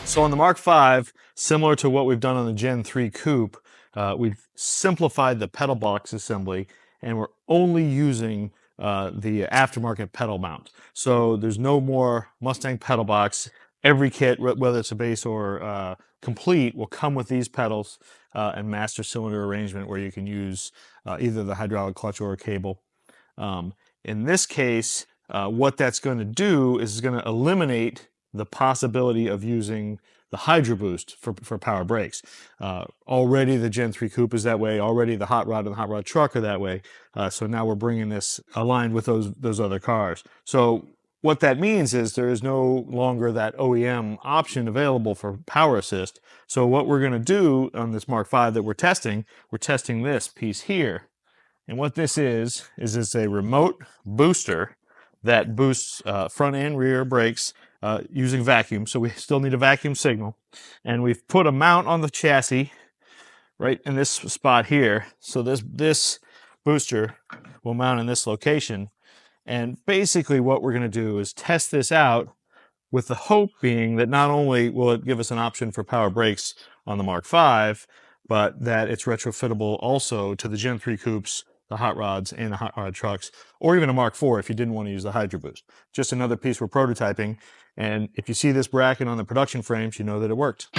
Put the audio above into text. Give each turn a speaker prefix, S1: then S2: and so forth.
S1: So on the Mk5, similar to what we've done on the Gen 3 Coupe, we've simplified the pedal box assembly, and we're only using the aftermarket pedal mount. So there's no more Mustang pedal box. Every kit, whether it's a base or complete, will come with these pedals and master cylinder arrangement where you can use either the hydraulic clutch or a cable. In this case, what that's going to do is going to eliminate the possibility of using the Hydro Boost for power brakes. Already the Gen 3 Coupe is that way. Already the Hot Rod and the Hot Rod truck are that way. So now we're bringing this aligned with those other cars. So what that means is there is no longer that OEM option available for power assist. So what we're going to do on this Mk5 that we're testing this piece here. And what this is it's a remote booster that boosts front and rear brakes using vacuum. So we still need a vacuum signal. And we've put a mount on the chassis right in this spot here. So this booster will mount in this location. And basically what we're going to do is test this out with the hope being that not only will it give us an option for power brakes on the Mk5, but that it's retrofittable also to the Gen 3 Coupes, the Hot Rods, and the Hot Rod trucks, or even a Mk4 if you didn't want to use the Hydro Boost. Just another piece we're prototyping, and if you see this bracket on the production frames, you know that it worked.